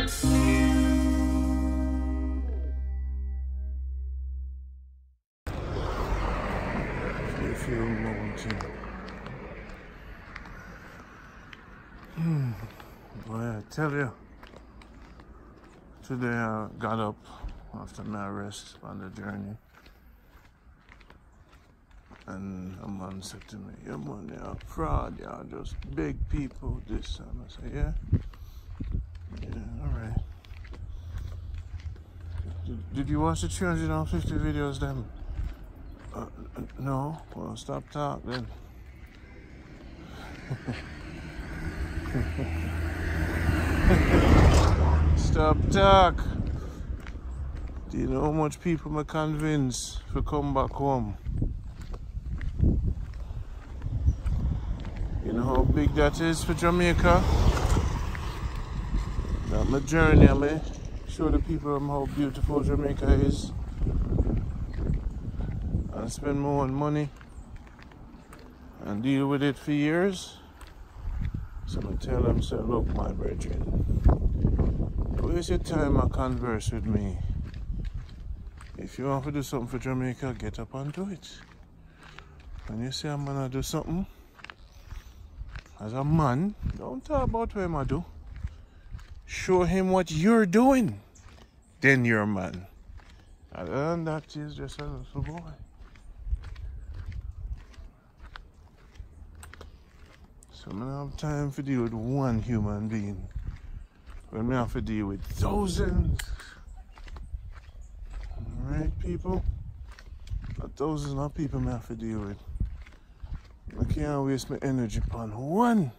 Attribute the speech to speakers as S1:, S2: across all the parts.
S1: Boy, I tell you, today I got up after my rest on the journey, and a man said to me, "Yeah, man, you're a fraud, you're just big people, this time." I said, "Yeah? Yeah, alright. Did you watch the 350 videos then?" No? Well, stop talk then. Stop talk. Do you know how much people I convince to come back home? You know how big that is for Jamaica? That's my journey, I mean. Show the people how beautiful Jamaica is. And spend more on money and deal with it for years. So I tell them, say, look, my brethren, waste your time and converse with me. If you want to do something for Jamaica, get up and do it. When you say I'm gonna do something, as a man, don't talk about what I do. Show him what you're doing. Then you're a man. Other than that, he's just a little boy. So I don't have time to deal with one human being when I have to deal with thousands. Alright, people? Thousands of people I have to deal with. I can't waste my energy upon one.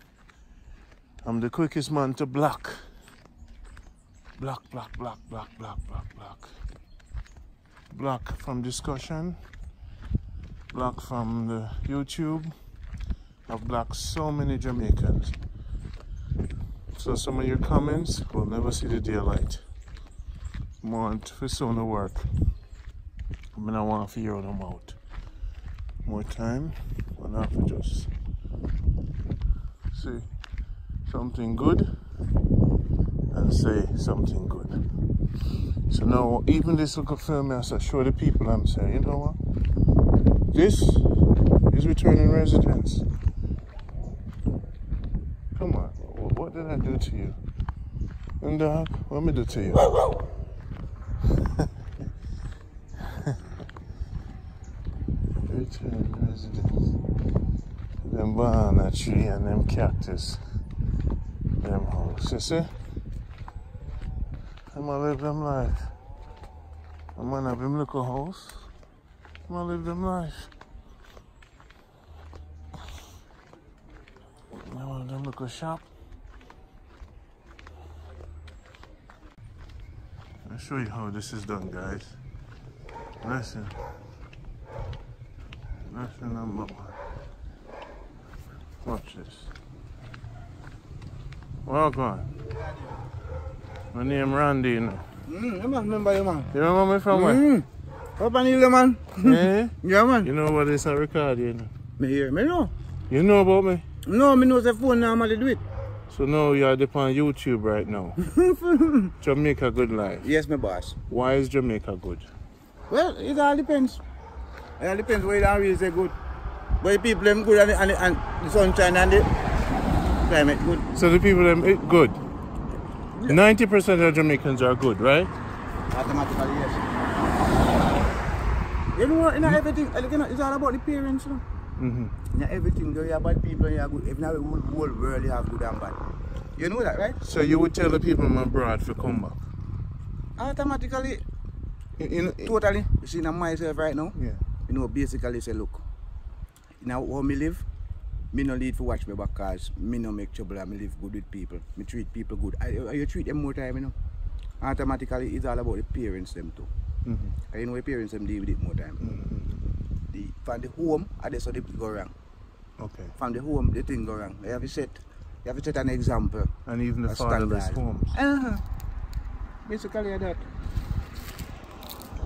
S1: I'm the quickest man to block. Block. Block from discussion. Block from the YouTube. I've blocked so many Jamaicans. So some of your comments will never see the daylight. I want for some to work. I mean, I want to hear them out. More time, I'll have to just say something good and say something good. So now, even this little film, I say, show the people I'm saying, you know what? This is returning residents. Come on, what did I do to you? And dog, what me do to you? Returning residents. Them banana tree and them cactus. Them house, you see? I'm gonna live them life. I'm gonna have them little house. I'm gonna live them life. I want them little shop. I'll show you how this is done, guys. Listen. Listen, number one. Watch this. Welcome. My name Randy, you know.
S2: I remember you, man.
S1: You remember me from where?
S2: Up on Hill, man.
S1: Yeah?
S2: Yeah, man.
S1: You know what this I record, you know?
S2: Me hear, me know.
S1: You know about me?
S2: No, me know the phone normally do it.
S1: So now you are on YouTube right now. Jamaica Good Life.
S2: Yes, my boss.
S1: Why is Jamaica good?
S2: Well, it all depends. It all depends where it really say good. But the people them good and the sunshine and the climate good.
S1: So the people them good? 90% of Jamaicans are good, right?
S2: Automatically, yes. You know what, everything, it's all about the parents, you know. In everything, you have bad people and you are good. If not, the whole world you have good and bad. You know that, right?
S1: So you would tell the people I'm abroad to come back?
S2: Automatically, totally. You see, now myself right now,
S1: yeah.
S2: You know, basically say, look, now how me live, me no need to watch me back because me no make trouble and me live good with people. Me treat people good. You treat them more time, you know. Automatically, it's all about the parents them too. You know the parents them deal with it more time. From the home, that's how they go wrong.
S1: Okay.
S2: From the home, the thing go wrong. You have to set an example.
S1: And even the fatherless homes.
S2: Basically that.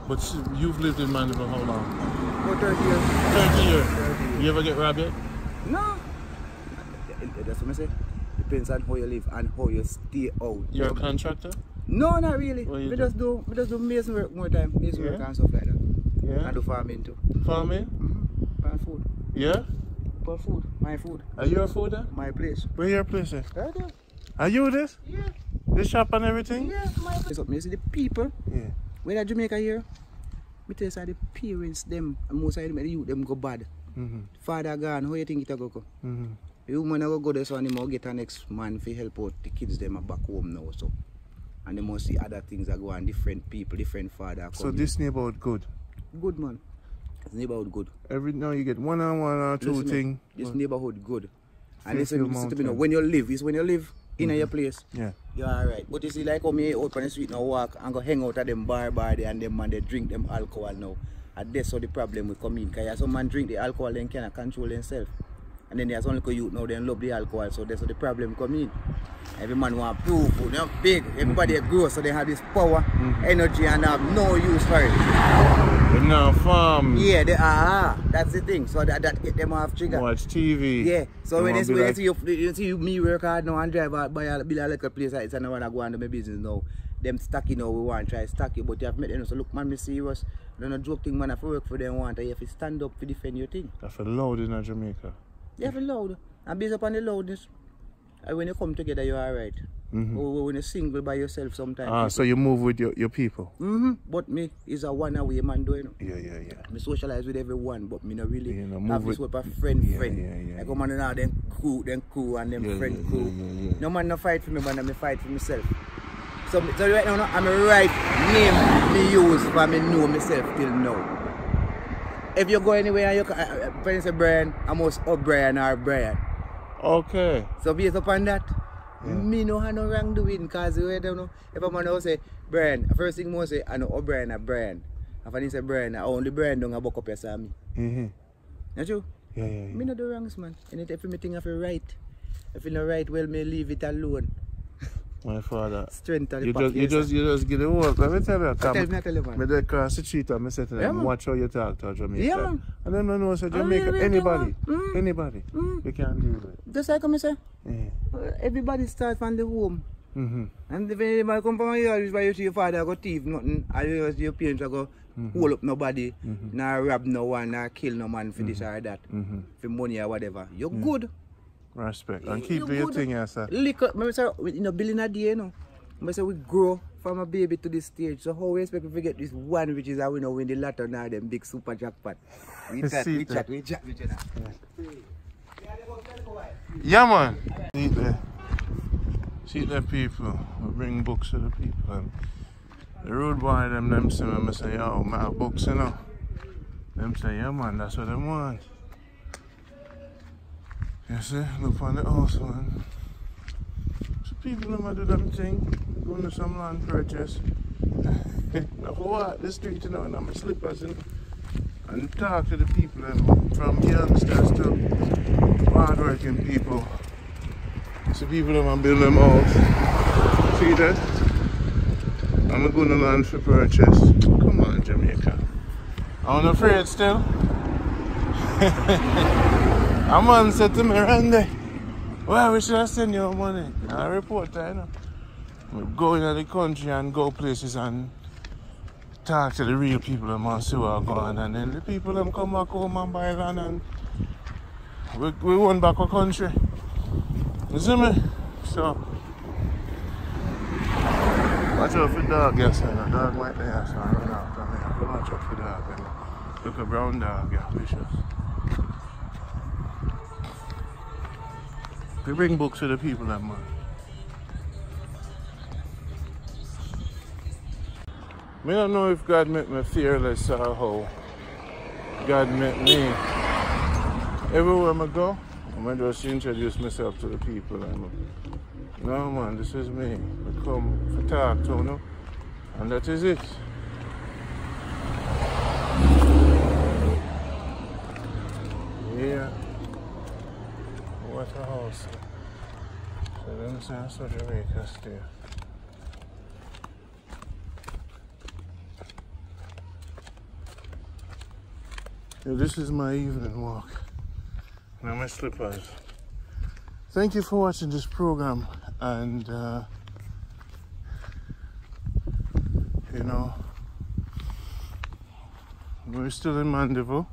S1: But you've lived in Mandeville how long?
S2: About 30 years.
S1: 30 years. 30 years. You ever get robbed yet?
S2: No. That's what I say. The depends on how you live and how you stay out.
S1: You're a contractor?
S2: No, not really.
S1: What you
S2: We just do mason work more time, mason work and stuff like that.
S1: Yeah.
S2: I do farming too.
S1: Farming?
S2: And food.
S1: Yeah?
S2: For food. My food.
S1: Are you a fooder?
S2: My place.
S1: Where your place is?
S2: Right there.
S1: Are you this?
S2: Yeah.
S1: The shop and everything?
S2: Yeah, my place. You see the people,
S1: Yeah.
S2: when I Jamaica here, me tell you, the parents, them, and most of them, the youth, them go bad. Father gone, how you think it go? The woman go there, so and they get a next man to help out the kids, them are back home now, so. And they must see other things that go on, different people, different father.
S1: So this neighborhood good?
S2: Good, man. This neighborhood good.
S1: Every now you get one or two thing.
S2: This neighborhood good. And
S1: Listen,
S2: listen to me now, when you live in your place,
S1: yeah,
S2: you're alright. But you see, like how me out on the street now walk and go hang out at them bar there and them man they drink them alcohol now. And that's how the problem will come in. Because some man drink the alcohol and cannot control themselves. And then there's only youth now, they love the alcohol, so that's how the problem come in. Every man want proof, they're big, everybody grows, so they have this power, energy, and have no use for it.
S1: They now farm.
S2: Yeah, that's the thing. So that get them off trigger.
S1: Watch TV.
S2: Yeah. So when they
S1: like...
S2: see me work hard now and drive out by a little place, it's and I want to go on to my business now. Them stack now, we want to try stack it, but you have met them. So look, man, me serious. Don't no joke thing, man. If you work for them, you have to stand up to defend your thing.
S1: That's loud in Jamaica.
S2: You have to loud. And based upon the loudness, when you come together, you're alright. Or when you're single by yourself sometimes.
S1: So you move with your people?
S2: But me is a one-away man doing.
S1: Yeah.
S2: I socialize with everyone, but me not really
S1: move
S2: this with a friend. I come on now, then crew, and then friend crew. No man no fight for me, but I fight for myself. So right now, I'm a right name me use for me know myself till now. If you go anywhere and you can say Brian, I must Brian or Brian.
S1: Okay.
S2: So based upon that, me no have no wrong doing because you don't know. If a man now say Brian, first thing I say I know Brian or Brian. If I say Brian, I only Brian don't buck up your me. Not true?
S1: Yeah.
S2: Me no do wrongs, man. And if everything I feel right. If you not right, well me leave it alone.
S1: My father.
S2: Strength of the
S1: you just get the work. Let me tell you.
S2: Tell me, man.
S1: Me there cross the street and I say to them, watch how you talk to Jamaica.
S2: Yeah, man.
S1: And then I know say Jamaica, anybody, you can't deal with it.
S2: Just like I say, everybody starts from the home. And if anybody come from here, you see your father go thief nothing, or your parents go hold up nobody, nor rob no one, nor kill no man for this or that, for money or whatever. You're good.
S1: Respect. And keep doing your thing, yes, sir.
S2: Liquor, billion a day, you know. I say we grow from a baby to this stage. So how we expect to get this one which is how we know win the lotto now, them big super jackpot. We chat with you now.
S1: Yeah, man. See the people. We bring books to the people. And the road boy them see me say, yo, my books, you know. Them say, yeah, man, that's what they want. You see, look on the house, man. So people them do them thing, going to some land purchase. I go out the street, you know, and I'm slippers and talk to the people, from youngsters to hard-working people. So people them build them house. See that? I'm going to land for purchase. Come on, Jamaica. I'm not afraid still. A man said to me, Randy, why we should I send you money? I report that, you know. We go into the country and go places and talk to the real people and see what going on. And then the people them come back home and buy land and we went back our country. You see me? So, watch out for the dog, yes, sir. The dog might be there, so I run out from here. Watch out for the dog, you know. Look a brown dog, yeah, vicious. We bring books to the people, that man. I don't know if God made me fearless or how God made me. Everywhere I go, I just introduce myself to the people. No man, this is me. I come for talk to you, and that is it. Yeah. What a house. So them say so Jamaica still. Yeah, this is my evening walk. Now my slippers. thank you for watching this program, and you know, we're still in Mandeville.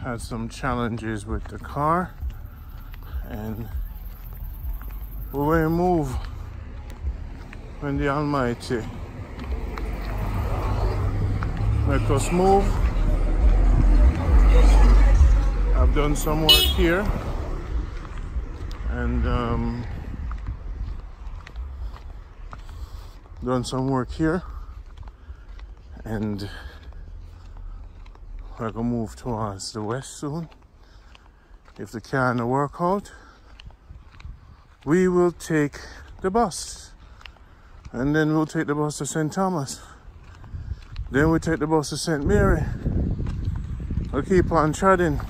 S1: Had some challenges with the car, and we will move when the Almighty make us move. I've done some work here, and we're gonna move towards the west soon. If the car doesn't work out, we will take the bus, and then we'll take the bus to St. Thomas. Then we take the bus to St. Mary. We'll keep on treading.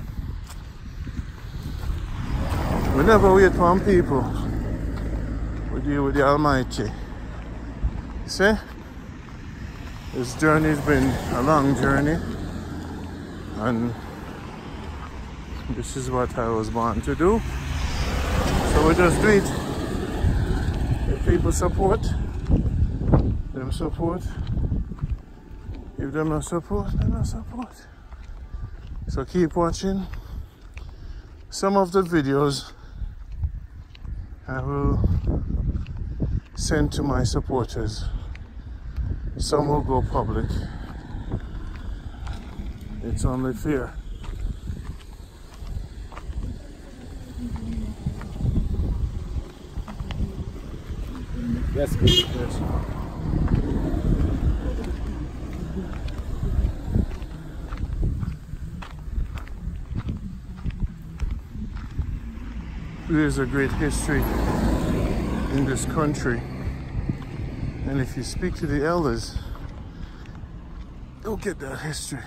S1: We never wait for people. We deal with the Almighty. See? This journey's been a long journey, and this is what I was born to do. So we just do it. If people support, them support. If them not support, them not support. So keep watching. Some of the videos I will send to my supporters. Some will go public. It's only fair.
S2: That's good.
S1: Yes. There's a great history in this country, and if you speak to the elders, you'll get that history.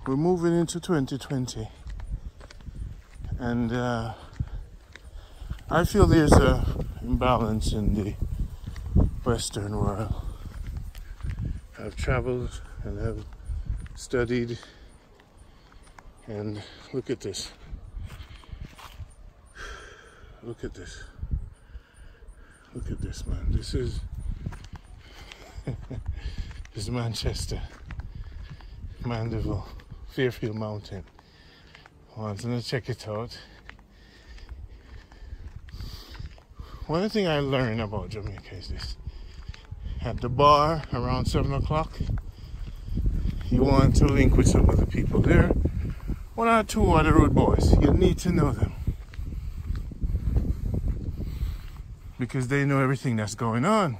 S1: We're moving into 2020, and I feel there's a imbalance in the Western world. I've traveled and I've studied, and look at this. Look at this. Look at this, man. This is this is Manchester, Mandeville, Fairfield Mountain. Want to check it out. One thing I learned about Jamaica is this. At the bar around 7 o'clock, you want to link with some of the people there. One or two other road boys. You need to know them, because they know everything that's going on.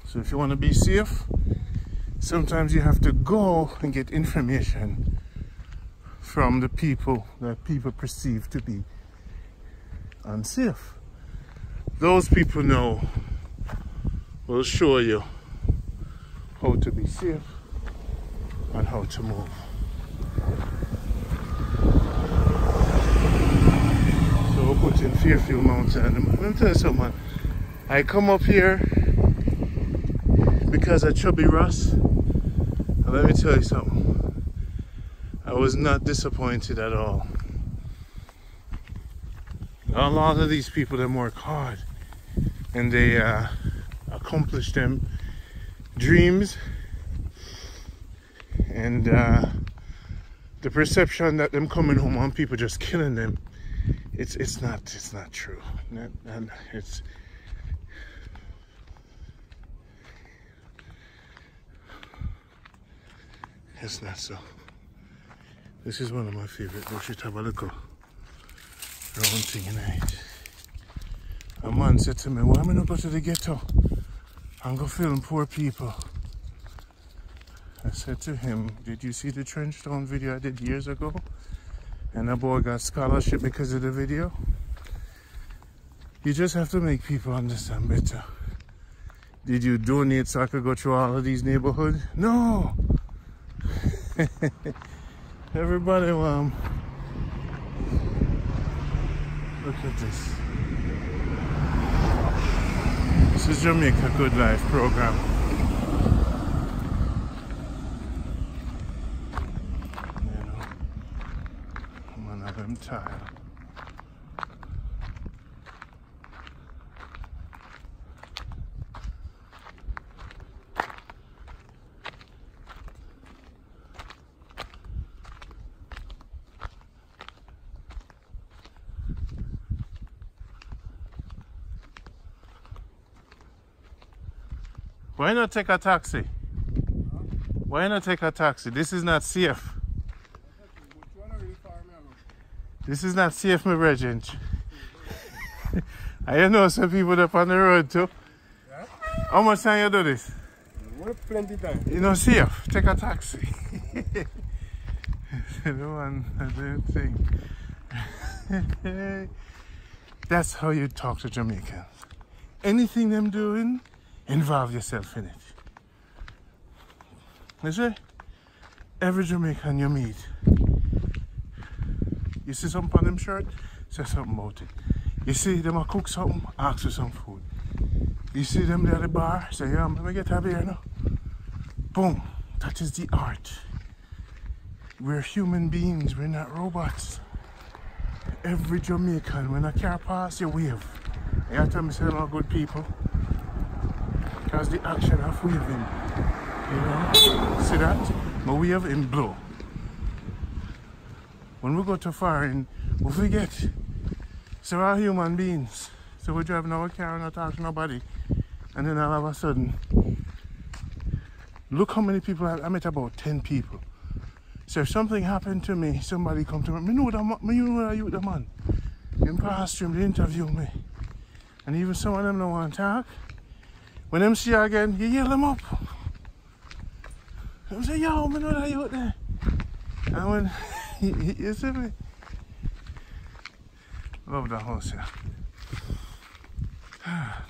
S1: So if you want to be safe, sometimes you have to go and get information from the people that people perceive to be unsafe. Those people will show you how to be safe and how to move. So we'll put in Fairfield Mountain. Let me tell you something. I come up here because of Chubby Ross. And let me tell you something. I was not disappointed at all. A lot of these people, them work hard, and they accomplish them dreams, and the perception that them coming home on people just killing them, it's not true. It's not so. This is one of my favorite. We should have a look round thing tonight. A man said to me, why am I not go to the ghetto and go film poor people? I said to him, did you see the Trenchtown video I did years ago? And a boy got scholarship because of the video? You just have to make people understand better. Did you donate so I could go through all of these neighborhoods? No! Everybody, look at this. This is Jamaica Good Life program. You know, fertile. Why not take a taxi? Why not take a taxi? This is not safe. This is not safe, my brethren. I know some people up on the road too. Yeah? How much time you do this?
S2: Plenty time.
S1: You know, safe. Take a taxi. The one thing. That's how you talk to Jamaicans. Anything them doing, involve yourself in it. You see? Every Jamaican you meet, you see something on them shirt, say something about it. You see them a cook something, ask for some food. You see them there at the bar, say, yeah, let me get a beer now. Boom. That is the art. We're human beings, we're not robots. Every Jamaican, when a car pass, you wave. You have to tell me, say, they're good people. Because the action of waving, you know, see that? But we have in blow. When we go to foreign, we forget. So we're human beings. So we're driving our car and not talking to nobody. And then all of a sudden, look how many people I met, about 10 people. So if something happened to me, somebody come to me, you know the man. In past stream, they interview me. And even some of them don't want to talk. When them see you again, you yell them up. They say, yo, I know that you out there. And when, you see me? Love the house here.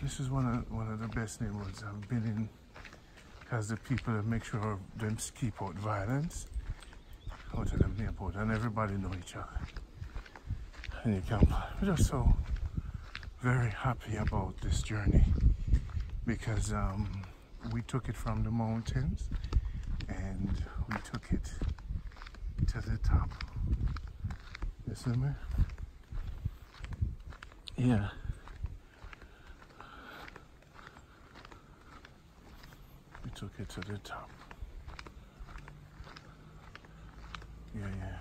S1: This is one of the best neighborhoods I've been in, because the people that make sure them keep out violence out of them neighborhood, and everybody know each other. And you can, we're just so very happy about this journey, because we took it from the mountains and we took it to the top. You see me? Yeah. We took it to the top. Yeah.